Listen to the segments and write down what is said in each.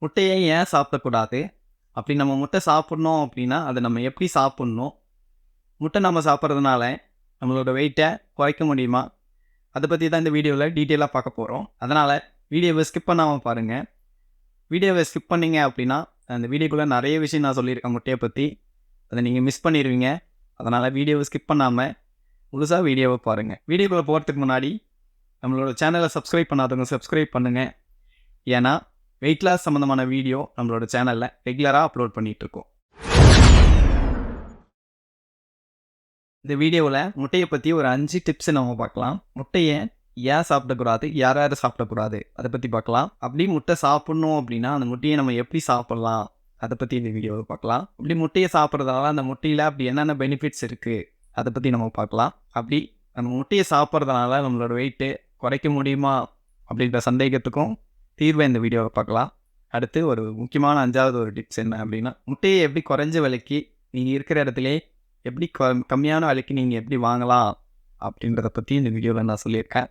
முட்டைய ஏன் சாப்பிடக்கூடாது? அப்படி நம்ம முட்டை சாப்பிடணும் அப்படின்னா, அத நம்ம எப்படி சாப்பிடணும்? முட்டை நம்ம சாப்பிடுறதுனால நம்மளோட வெயிட்ட குறைக்க முடியுமா? அத பத்தி தான் இந்த வீடியோல டீட்டெயிலா பார்க்க போறோம். அதனால வீடியோவ ஸ்கிப் பண்ணாம பாருங்க. வீடியோவ ஸ்கிப் பண்ணீங்க அப்படின்னா, அந்த வீடியோக்குள்ள நெறைய விஷயம் நான் சொல்லியிருக்கேன் முட்டைய பத்தி. அத நீங்க மிஸ் பண்ணிருவீங்க. அதனால வீடியோவ ஸ்கிப் பண்ணாம முழுசா வீடியோவ பாருங்க. வீடியோக்குள்ள போறதுக்கு முன்னாடி நம்மளோட சேனல சப்ஸ்கிரைப் பண்ணாதவங்க சப்ஸ்கிரைப் பண்ணுங்க. ஏன்னா, வெயிட் லாஸ் சம்மந்தமான வீடியோ நம்மளோட சேனல்ல ரெகுலரா அப்லோட் பண்ணிட்டுருக்கோம். இந்த வீடியோவுல முட்டைய பத்தி ஒரு 5 டிப்ஸ் நம்ம பார்க்கலாம். முட்டைய ஏன் சாப்பிடக்கூடாது? யார் யார் சாப்பிடக்கூடாது? அத பத்தி பார்க்கலாம். அப்படி முட்டை சாப்பிடணும் அப்படின்னா, அந்த முட்டைய நம்ம எப்படி சாப்பிடலாம்? அத பத்தி இந்த வீடியோல பார்க்கலாம். அப்படி முட்டைய சாப்பிடுறதால அந்த முட்டையில அப்படி என்னென்ன பெனிஃபிட்ஸ் இருக்கு? அத பத்தி நம்ம பார்க்கலாம். அப்படி நம்ம முட்டைய சாப்பிடுறதுனால நம்மளோட வெயிட்டு குறைக்க முடியுமா? அப்படின்ற சந்தேகத்துக்கும் தீர்வ இந்த வீடியோல பார்க்கலாம். அடுத்து ஒரு முக்கியமான 5வது ஒரு டிப்ஸ் என்ன அப்படின்னா, முட்டைய எப்படி குறைஞ்ச விலைக்கு நீங்க இருக்கிற இடத்திலேயே எப்படி கம்மியான விலைக்கு நீங்க எப்படி வாங்கலாம்? அப்படின்றத பத்தி இந்த வீடியோல நான் சொல்லியிருக்கேன்.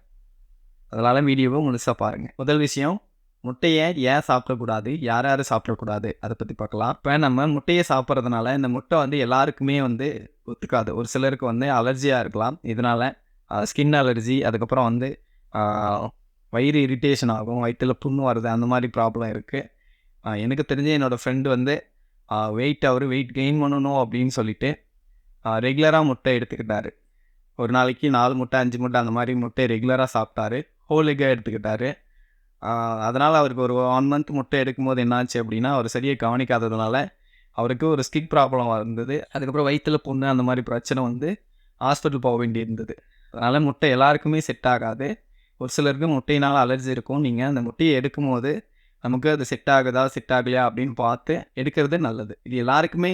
அதனால வீடியோவ முழுசா பாருங்க. முதல் விஷயம், முட்டைய ஏன் சாப்பிடக்கூடாது? யார் யார் சாப்பிடக்கூடாது? அத பத்தி பார்க்கலாம். இப்ப நம்ம முட்டைய சாப்பிடுறதுனால, இந்த முட்டை வந்து எல்லாருக்குமே வந்து ஒத்துக்காது. ஒரு சிலருக்கு வந்து அலர்ஜியா இருக்கலாம். இதனால ஸ்கின் அலர்ஜி, அதுக்கப்புறம் வந்து ஆ வயிறு இரிட்டேஷன் ஆகும். வயித்துல புண்ணு வருது. அந்த மாரி ப்ராப்ளம் இருக்கு. எனக்கு தெரிஞ்சு என்னோட ஃப்ரெண்ட் வந்து அவரு வெயிட் கெயின் பண்ணணும் அப்படின்னு சொல்லிட்டு ரெகுலரா முட்டை எடுத்துக்கிட்டாரு. ஒரு நாளைக்கு 4 முட்டை, 5 முட்டை அந்த மாரி முட்டை ரெகுலரா சாப்பிட்டாரு. ஹோல் எக்கா எடுத்துக்கிட்டாரு. அதனால அவருக்கு ஒரு 1 மந்த் முட்டை எடுக்கும்போது என்னாச்சு அப்படின்னா, அவர் சரியா கவனிக்காததுனால, அவருக்கு ஒரு ஸ்கின் ப்ராப்ளம் வந்தது. அதுக்கப்புறம் வயித்துல புண்ணு அந்த மாரி பிரச்சனை வந்து ஹாஸ்பிட்டல் போக வேண்டியிருந்தது. அதனால முட்டை எல்லாருக்குமே செட் ஆகாது. ஒரு சிலருக்கு முட்டையினால அலர்ஜி இருக்கும். நீங்க அந்த முட்டைய எடுக்கும்போது, நமக்கு அது செட் ஆகுதா, செட் ஆகலையா அப்படின்னு பார்த்து எடுக்கிறது நல்லது. இது எல்லாருக்குமே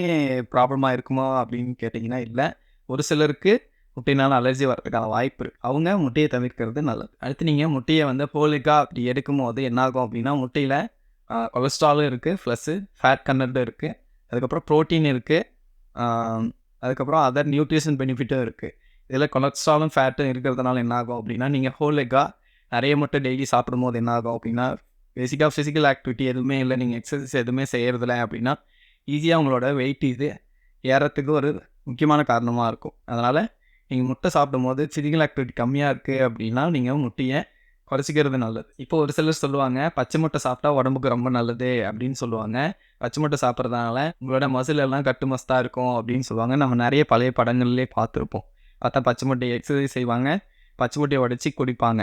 ப்ராப்ளமா இருக்குமா அப்படின்னு கேட்டிங்கன்னா இல்ல. ஒரு சிலருக்கு முட்டையினால அலர்ஜி வரதுக்கான வாய்ப்பு இருக்கு. அவங்க முட்டைய தவிர்க்கிறது நல்லது. அடுத்து நீங்க முட்டைய வந்து ஹோல் எக்கா அப்படி எடுக்கும்போது என்னாகும் அப்படின்னா, முட்டையில கொலஸ்ட்ராலும் இருக்கு, ப்ளஸ்ஸு ஃபேட் கன்டென்ட்டும் இருக்கு. அதுக்கப்புறம் புரோட்டீன் இருக்கு. ஆ அதுக்கப்புறம் அதர் நியூட்ரிஷன் பெனிஃபிட்டும் இருக்கு. இதில கொலஸ்ட்ராலும், ஃபேட்டும் இருக்கிறதுனால என்ன ஆகும் அப்படின்னா, நீங்க ஹோல் எக்கா நெறைய முட்டை டெய்லி சாப்பிடும்போது என்ன ஆகும் அப்படின்னா, பேசிக்கா ஃபிசிக்கல் ஆக்டிவிட்டி எதுவுமே இல்ல, நீங்க எக்ஸர்சைஸ் எதுவுமே செய்யறதில்ல அப்படின்னா, ஈஸியா உங்களோட வெயிட் இது ஏறத்துக்கு ஒரு முக்கியமான காரணமா இருக்கும். அதனால நீங்க முட்டை சாப்பிடும்போது ஃபிசிக்கல் ஆக்டிவிட்டி கம்மியா இருக்கு அப்படின்னா, நீங்க முட்டைய குறைச்சிக்கிறது நல்லது. இப்போ ஒரு சிலர் சொல்லுவாங்க, பச்சை முட்டை சாப்பிட்டா உடம்புக்கு ரொம்ப நல்லது அப்படின்னு சொல்லுவாங்க. பச்சை முட்டை சாப்பிடுறதுனால உங்களோட மசில் எல்லாம் கட்டுமஸ்தா இருக்கும் அப்படின்னு சொல்லுவாங்க. நம்ம நெறைய பழைய படங்கள்லயே பார்த்துருப்போம். பார்த்தா பச்சை முட்டைய எக்ஸர்சைஸ் செய்வாங்க. பச்சை முட்டைய உடைச்சு குடிப்பாங்க.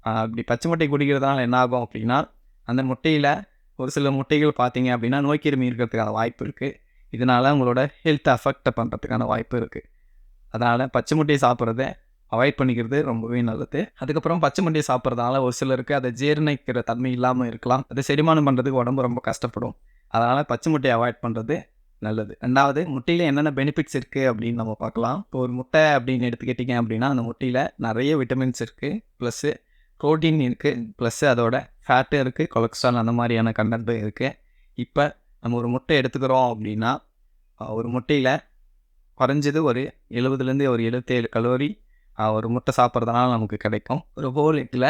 அப்படி பச்சை முட்டை குடிக்கிறதுனால என்ன ஆகும் அப்படின்னா, அந்த முட்டையில ஒரு சில முட்டைகள் பார்த்தீங்க அப்படின்னா, நோய்க்கிருமி இருக்கிறதுக்கான வாய்ப்பு இருக்கு. இதனால உங்களோட ஹெல்த் அஃபெக்ட் பண்றதுக்கான வாய்ப்பு இருக்கு. அதனால பச்சை முட்டைய சாப்பிடுறத அவாய்ட் பண்ணிக்கிறது ரொம்பவே நல்லது. அதுக்கப்புறம் பச்சை முட்டைய சாப்பிடுறதால ஒரு சிலருக்கு அத ஜீரணிக்கிற தன்மை இல்லாம இருக்கலாம். அத செரிமானம் பண்றதுக்கு உடம்பு ரொம்ப கஷ்டப்படும். அதனால பச்சை முட்டைய அவாய்ட் பண்றது நல்லது. 2வது முட்டையில என்னென்ன பெனிஃபிட்ஸ் இருக்கு அப்படின்னு நம்ம பார்க்கலாம். இப்போ ஒரு முட்டை அப்படின்னு எடுத்துக்கிட்டீங்க அப்படின்னா, அந்த முட்டையில நெறைய விட்டமின்ஸ் இருக்கு. ப்ளஸ்ஸு புரோட்டீன் இருக்கு. ப்ளஸ்ஸு அதோட ஃபேட்டும் இருக்கு. கொலஸ்ட்ரால் அந்த மாரியான கன்டென்ட்டும் இருக்கு. இப்ப நம்ம ஒரு முட்டை எடுத்துக்கிறோம் அப்படின்னா, ஒரு முட்டையில குறைஞ்சது ஒரு 70லேருந்து ஒரு 77 கலோரி ஒரு முட்டை சாப்பிட்றதுனால நமக்கு கிடைக்கும். ஒரு ஹோல் எக்கில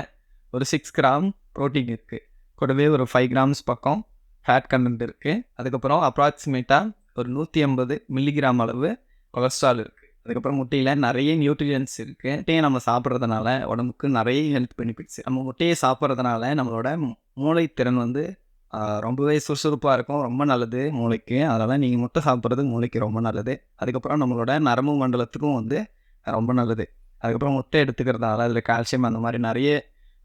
ஒரு 6 கிராம் புரோட்டீன் இருக்கு. கூடவே ஒரு 5 கிராம்ஸ் பக்கம் ஃபேட் கன்டென்ட் இருக்கு. அதுக்கப்புறம் அப்ராக்ஸிமேட்டா ஒரு 180 மில்லிகிராம் அளவு கொலஸ்ட்ரால் இருக்கு. அதுக்கப்புறம் முட்டையில நெறைய நியூட்ரியன்ட்ஸ் இருக்கு. முட்டைய நம்ம சாப்பிட்றதுனால உடம்புக்கு நெறைய ஹெல்த் பெனிஃபிட்ஸ். நம்ம முட்டைய சாப்பிட்றதுனால நம்மளோட மூளைத்திறன் வந்து ரொம்பவே சுறுசுறுப்பா இருக்கும். ரொம்ப நல்லது மூளைக்கு. அதனால நீங்க முட்டை சாப்பிட்றது மூளைக்கு ரொம்ப நல்லது. அதுக்கப்புறம் நம்மளோட நரம்பு மண்டலத்துக்கும் வந்து ரொம்ப நல்லது. அதுக்கப்புறம் முட்டை எடுத்துக்கிறதுனால அதில கால்சியம் அந்த மாரி நெறைய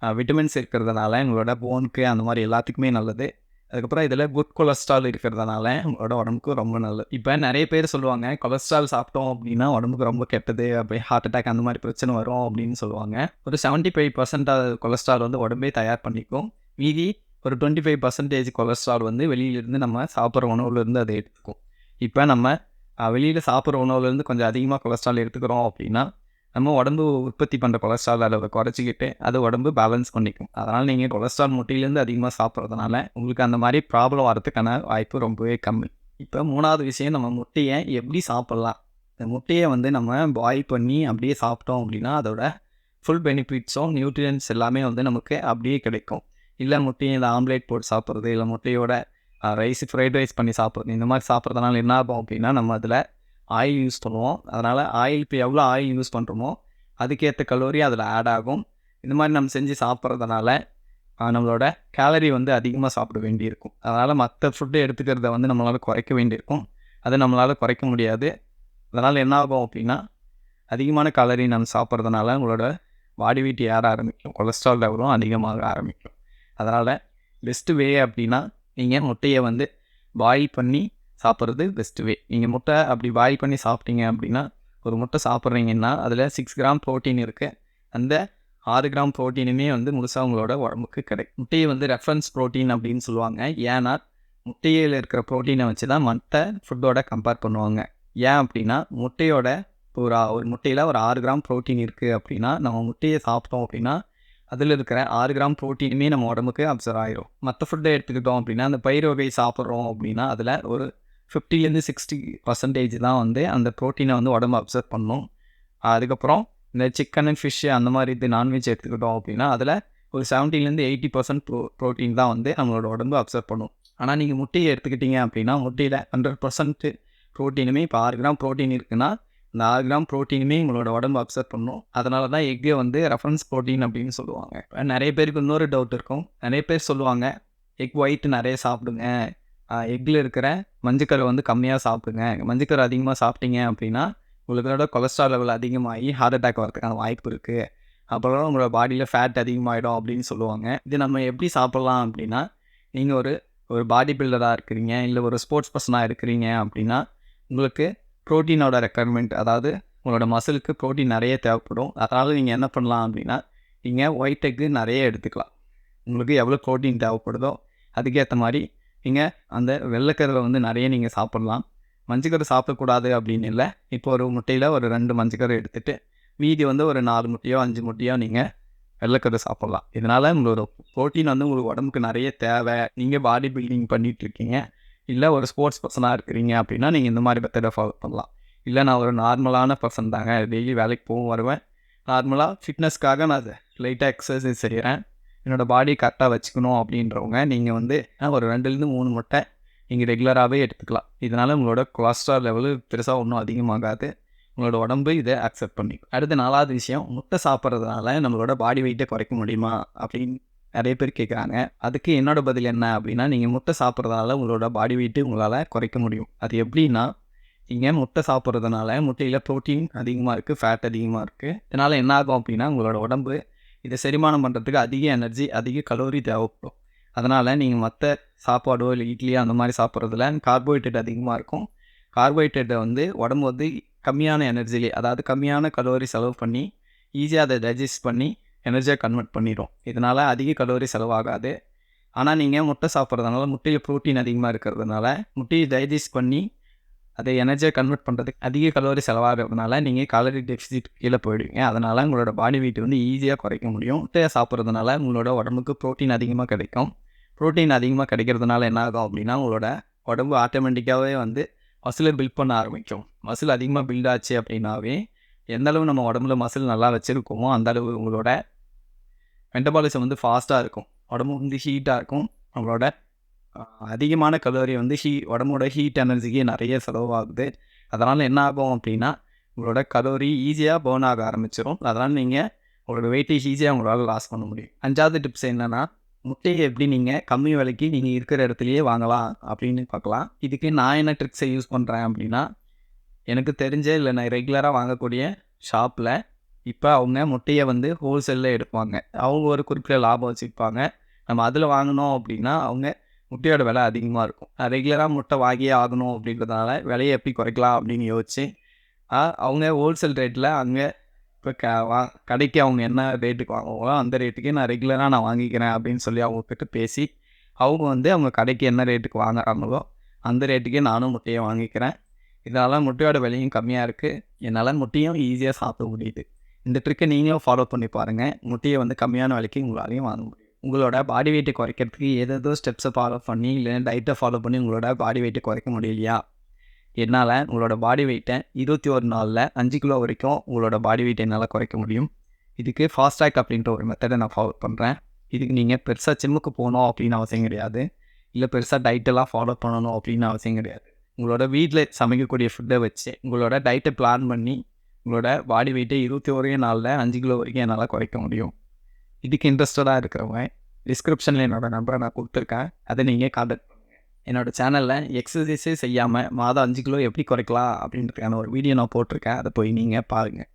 விட்டமின்ஸ் இருக்கிறதுனால எங்களோட போனுக்கு அந்த மாரி எல்லாத்துக்குமே நல்லது. அதுக்கப்புறம் இதில குட் கொலஸ்ட்ரால் இருக்கிறதுனால உங்களோட உடம்புக்கு ரொம்ப நல்லது. இப்ப நெறைய பேர் சொல்லுவாங்க, கொலஸ்ட்ரால் சாப்பிட்டோம் அப்படின்னா உடம்புக்கு ரொம்ப கெட்டது. அப்படி ஹார்ட் அட்டாக் அந்த மாரி பிரச்சனை வரும் அப்படின்னு சொல்லுவாங்க. ஒரு 75% கொலஸ்ட்ரால் வந்து உடம்பே தயார் பண்ணிக்கும். மீதி ஒரு 25% கொலஸ்ட்ரால் வந்து வெளியிலிருந்து நம்ம சாப்பிடுற உணவுலேருந்து அதை எடுத்துக்கும். இப்ப நம்ம வெளியில சாப்பிடுற உணவுலேருந்து கொஞ்சம் அதிகமா கொலஸ்ட்ரால் எடுத்துக்கிறோம் அப்படின்னா, நம்ம உடம்பு உற்பத்தி பண்ற கொலஸ்ட்ரால் அளவ குறைச்சிக்கிட்டு, அது உடம்பு பேலன்ஸ் பண்ணிக்கும். அதனால நீங்க கொலஸ்ட்ரால் முட்டையிலேருந்து அதிகமா சாப்பிடுறதுனால, உங்களுக்கு அந்த மாரி ப்ராப்ளம் வரதுக்கான வாய்ப்பு ரொம்பவே கம்மி. இப்ப 3வது விஷயம், நம்ம முட்டைய எப்படி சாப்பிடலாம்? இந்த முட்டைய வந்து நம்ம பாயில் பண்ணி அப்படியே சாப்பிட்டோம் அப்படின்னா, அதோட ஃபுல் பெனிஃபிட்ஸும், நியூட்ரியன்ட்ஸ் எல்லாமே வந்து நமக்கு அப்படியே கிடைக்கும். இல்லை முட்டையில் ஆம்லேட் போட்டு சாப்பிட்றது, இல்லை முட்டையோட ஃப்ரைட் ரைஸ் பண்ணி சாப்பிட்றது, இந்த மாதிரி சாப்பிட்றதுனால என்ன ஆகும் அப்படின்னா நம்ம அதில் ஆயில் யூஸ் பண்ணுவோம். அதனால் ஆயில் இப்போ எவ்வளோ ஆயில் யூஸ் பண்ணுறோமோ அதுக்கேற்ற கலோரி அதில் ஆட் ஆகும். இந்த மாதிரி நம்ம செஞ்சு சாப்பிட்றதுனால நம்மளோட கேலரி வந்து அதிகமாக சாப்பிட வேண்டியிருக்கும். அதனால் மற்ற ஃபுட்டு எடுத்துக்கிறத வந்து நம்மளால் குறைக்க வேண்டியிருக்கும். அதை நம்மளால் குறைக்க முடியாது. அதனால் என்ன ஆகும் அப்படின்னா அதிகமான கேலரி நம்ம சாப்பிட்றதுனால உங்களோட பாடி வெயிட் ஏற ஆரம்பிக்கும், கொலஸ்ட்ரால் லெவலும் அதிகமாக ஆரம்பிக்கும். அதனால் பெஸ்ட்டு வே அப்படின்னா நீங்கள் முட்டையை வந்து பாயில் பண்ணி சாப்பிட்றது பெஸ்ட்டு வே. நீங்கள் முட்டை அப்படி பாயில் பண்ணி சாப்பிட்டீங்க அப்படின்னா ஒரு முட்டை சாப்பிட்றீங்கன்னா அதில் 6 கிராம் ப்ரோட்டீன் இருக்குது. அந்த 6 கிராம் ப்ரோட்டீனுமே வந்து முழுசாக உங்களோட உடம்புக்கு கிடைக்கும். முட்டையை வந்து ரெஃபரன்ஸ் ப்ரோட்டீன் அப்படின்னு சொல்லுவாங்க. ஏன்னா முட்டையில் இருக்கிற ப்ரோட்டீனை வச்சு தான் மற்ற ஃபுட்டோட கம்பேர் பண்ணுவாங்க. ஏன் அப்படின்னா முட்டையோட ஒரு முட்டையில் ஒரு 6 கிராம் ப்ரோட்டீன் இருக்குது அப்படின்னா நம்ம முட்டையை சாப்பிட்டோம் அப்படின்னா அதில் இருக்கிற 6 கிராம் ப்ரோட்டீனுமே நம்ம உடம்புக்கு அப்சர்வ் ஆகிரும். மற்ற ஃபுட்டை எடுத்துக்கிட்டோம் அப்படின்னா அந்த பயிர் வகை சாப்பிட்றோம் அப்படின்னா அதில் ஒரு 50-60% தான் வந்து அந்த ப்ரோட்டீனை வந்து உடம்பு அப்சர்வ் பண்ணும். அதுக்கப்புறம் இந்த சிக்கன் அண்ட் ஃபிஷ்ஷு அந்த மாதிரி இது நான்வெஜ் எடுத்துக்கிட்டோம் அப்படின்னா அதில் ஒரு 70-80% ப்ரோட்டீன் தான் வந்து நம்மளோட உடம்பு அப்சர்வ் பண்ணும். ஆனால் நீங்கள் முட்டையை எடுத்துக்கிட்டீங்க அப்படின்னா முட்டையில் 100% ப்ரோட்டீனுமே இப்போ 6 கிராம் ப்ரோட்டீன் இருக்குன்னா இந்த 6 கிராம் ப்ரோட்டீனுமே உங்களோட உடம்பு அப்சர்வ் பண்ணும். அதனால தான் எக்கை வந்து ரெஃபரன்ஸ் ப்ரோட்டீன் அப்படின்னு சொல்லுவாங்க. நிறைய பேருக்கு இன்னொரு டவுட் இருக்கும். நிறைய பேர் சொல்லுவாங்க எக் ஒயிட் நிறைய சாப்பிடுங்க, எக்கில் இருக்கிற மஞ்சக்கரு வந்து கம்மியாக சாப்பிடுங்க, மஞ்சக்கரு அதிகமாக சாப்பிட்டீங்க அப்படின்னா உங்களோட கொலஸ்ட்ரால் லெவல் அதிகமாகி ஹார்ட் அட்டாக் வரதுக்கான வாய்ப்பு இருக்குது, அப்புறம் உங்களோட பாடியில் ஃபேட் அதிகமாகிடும் அப்படின்னு சொல்லுவாங்க. இது நம்ம எப்படி சாப்பிட்லாம் அப்படின்னா நீங்கள் ஒரு பாடி பில்டராக இருக்கிறீங்க, இல்லை ஒரு ஸ்போர்ட்ஸ் பர்சனாக இருக்கிறீங்க அப்படின்னா உங்களுக்கு ப்ரோட்டீனோட ரெக்குயர்மெண்ட், அதாவது உங்களோட மசிலுக்கு ப்ரோட்டீன் நிறைய தேவைப்படும். அதனால் நீங்கள் என்ன பண்ணலாம் அப்படின்னா நீங்கள் ஒயிட் எக்கு நிறைய எடுத்துக்கலாம். உங்களுக்கு எவ்வளோ ப்ரோட்டீன் தேவைப்படுதோ அதுக்கேற்ற மாதிரி நீங்கள் அந்த வெள்ளைக்கருவை வந்து நிறைய நீங்கள் சாப்பிட்லாம். மஞ்சக்கரு சாப்பிடக்கூடாது அப்படின்னு இல்லை. இப்போ ஒரு முட்டையில் ஒரு 2 மஞ்சக்கரு எடுத்துகிட்டு மீதி வந்து ஒரு 4 முட்டையோ 5 முட்டையோ நீங்கள் வெள்ளைக்கரு சாப்பிட்லாம். இதனால் உங்களோட ப்ரோட்டீன் வந்து உங்களுக்கு உடம்புக்கு நிறைய தேவை. நீங்கள் பாடி பில்டிங் பண்ணிகிட்ருக்கீங்க, இல்லை ஒரு ஸ்போர்ட்ஸ் பர்சனாக இருக்கிறீங்க அப்படின்னா நீங்கள் இந்த மாதிரி மெத்தடை ஃபாலோ பண்ணலாம். இல்லை நான் ஒரு நார்மலான பர்சன் தாங்க, டெய்லி வேலைக்கு போகும் வருவேன், நார்மலாக ஃபிட்னஸ்க்காக நான் லைட்டாக எக்ஸசைஸ் செய்கிறேன், என்னோடய பாடி கரெக்டாக வச்சுக்கணும் அப்படின்றவங்க நீங்கள் வந்து ஒரு 2-3 முட்டை நீங்கள் ரெகுலராகவே எடுத்துக்கலாம். இதனால் உங்களோட கொலஸ்ட்ரால் லெவலு பெருசாக ஒன்றும் அதிகமாகாது. உங்களோட உடம்பு இதை அக்செப்ட் பண்ணிக்கும். அடுத்து 4வது விஷயம், முட்டை சாப்பிட்றதுனால நம்மளோட பாடி வெயிட்டை குறைக்க முடியுமா அப்படின்னு நிறைய பேர் கேட்குறாங்க. அதுக்கு என்னோடய பதில் என்ன அப்படின்னா நீங்கள் முட்டை சாப்பிட்றதுனால உங்களோட பாடி வெயிட்டு உங்களால் குறைக்க முடியும். அது எப்படின்னா நீங்கள் முட்டை சாப்பிட்றதுனால முட்டையில் ப்ரோட்டீன் அதிகமாக இருக்குது, ஃபேட் அதிகமாக இருக்குது. இதனால் என்ன ஆகும் அப்படின்னா உங்களோட உடம்பு இதை செரிமானம் பண்ணுறதுக்கு அதிக எனர்ஜி, அதிக கலோரி தேவைப்படும். அதனால் நீங்கள் மற்ற சாப்பாடோ இல்லை இட்லியோ அந்த மாதிரி சாப்பிட்றதுல கார்போஹைட்ரேட் அதிகமாக இருக்கும். கார்போஹைட்ரேட்டை வந்து உடம்பு வந்து கம்மியான எனர்ஜிலே, அதாவது கம்மியான கலோரி செலவு பண்ணி ஈஸியாக அதை டைஜஸ்ட் பண்ணி எனர்ஜியாக கன்வெர்ட் பண்ணிடும். இதனால் அதிக கலோரி செலவாகாது. ஆனால் நீங்கள் முட்டை சாப்பிட்றதுனால முட்டையில் ப்ரோட்டீன் அதிகமாக இருக்கிறதுனால முட்டையை டைஜஸ்ட் பண்ணி அதை எனர்ஜியாக கன்வெர்ட் பண்ணுறதுக்கு அதிக கலோரி செலவாகிறதுனால நீங்கள் காலரி டெஃபிசிட் கீழே போயிடுவீங்க. அதனால் உங்களோட பாடி வெயிட் வந்து ஈஸியாக குறைக்க முடியும். முட்டையை சாப்பிட்றதுனால உங்களோட உடம்புக்கு ப்ரோட்டீன் அதிகமாக கிடைக்கும். ப்ரோட்டீன் அதிகமாக கிடைக்கிறதுனால என்ன ஆகும் அப்படின்னா உங்களோட உடம்பு ஆட்டோமேட்டிக்காகவே வந்து மசிலை பில்ட் பண்ண ஆரம்பிக்கும். மசில் அதிகமாக பில்ட் ஆச்சு அப்படின்னாவே எந்தளவு நம்ம உடம்புல மசில் நல்லா வச்சுருக்கோமோ அந்தளவு உங்களோட மெட்டபாலிசம் வந்து ஃபாஸ்ட்டாக இருக்கும். உடம்பு வந்து ஹீட்டாக இருக்கும். நம்மளோட அதிகமான கலோரி வந்து உடம்போட ஹீட் எனர்ஜிக்கு நிறைய செலவாகுது. அதனால் என்ன ஆகும் அப்படின்னா உங்களோட கலோரி ஈஸியாக பர்ன் ஆக ஆரம்பிச்சிடும். அதனால் நீங்கள் உங்களோட வெயிட்டை ஈஸியாக உங்களால் லாஸ் பண்ண முடியும். 5வது டிப்ஸ் என்னென்னா முட்டையை எப்படி நீங்கள் கம்மி விலைக்கு நீங்கள் இருக்கிற இடத்துலையே வாங்கலாம் அப்படின்னு பார்க்கலாம். இதுக்கு நான் என்ன ட்ரிக்ஸை யூஸ் பண்ணுறேன் அப்படின்னா எனக்கு தெரிஞ்ச இல்லை நான் ரெகுலராக வாங்கக்கூடிய ஷாப்பில் இப்போ அவங்க முட்டையை வந்து ஹோல்சேலில் எடுப்பாங்க. அவங்க ஒரு குறிப்பிட்ட லாபம் வச்சுருப்பாங்க. நம்ம அதில் வாங்கினோம் அப்படின்னா அவங்க முட்டையோட விலை அதிகமாக இருக்கும். ரெகுலராக முட்டை வாங்கியே ஆகணும் அப்படின்றதுனால விலையை எப்படி குறைக்கலாம் அப்படின்னு யோசிச்சு அவங்க ஹோல்சேல் ரேட்டில் அங்கே இப்போ கடைக்கு அவங்க என்ன ரேட்டுக்கு வாங்குவாங்களோ அந்த ரேட்டுக்கே நான் ரெகுலராக நான் வாங்கிக்கிறேன் அப்படின்னு சொல்லி அவங்கக்கிட்ட பேசி அவங்க வந்து அவங்க கடைக்கு என்ன ரேட்டுக்கு வாங்குறாங்களோ அந்த ரேட்டுக்கே நானும் முட்டையை வாங்கிக்கிறேன். இதனால் முட்டையோட விலையும் கம்மியாக இருக்குது, என்னால் முட்டையும் ஈஸியாக சாப்பிட முடியுது. இந்த ட்ரிக்கை நீங்களும் ஃபாலோ பண்ணி பாருங்கள். முட்டையை வந்து கம்மியான விலைக்கு உங்களாலையும் வாங்க முடியும். உங்களோட பாடி வெயிட்டை குறைக்கிறதுக்கு ஏதேதோ ஸ்டெப்ஸை ஃபாலோ பண்ணி இல்லைன்னா டயட்டை ஃபாலோ பண்ணி உங்களோட பாடி வெயிட்டை குறைக்க முடியலையா? என்னால் உங்களோட பாடி வெயிட்டை 21 நாளில் 5 கிலோ வரைக்கும் உங்களோட பாடி வெயிட்டை என்னால் குறைக்க முடியும். இதுக்கு ஃபாஸ்ட் ட்ராக் அப்படின்ற ஒரு மெத்தடை நான் ஃபாலோ பண்ணுறேன். இதுக்கு நீங்கள் பெருசாக ஜிம்முக்கு போகணும் அப்படின்னு அவசியம் கிடையாது. இல்லை பெருசாக டயட்டெல்லாம் ஃபாலோ பண்ணணும் அப்படின்னு அவசியம் கிடையாது. உங்களோட வீட்டில் சமைக்கக்கூடிய ஃபுட்டை வச்சு உங்களோட டயட்டை பிளான் பண்ணி உங்களோட பாடி வெயிட்டை 21 நாளில் 5 கிலோ வரைக்கும் என்னால் குறைக்க முடியும். இதுக்கு இன்ட்ரெஸ்டடாக இருக்கிறவங்க டிஸ்கிரிப்ஷனில் என்னோடய நம்பரை நான் கொடுத்துருக்கேன். அதை நீங்கள் கான்டாக்ட் பண்ணுங்கள். என்னோடய சேனலில் எக்ஸசைஸே செய்யாமல் மாதம் 5 கிலோ எப்படி குறைக்கலாம் அப்படின்றதுக்கான ஒரு வீடியோ நான் போட்டிருக்கேன். அதை போய் நீங்கள் பாருங்கள்.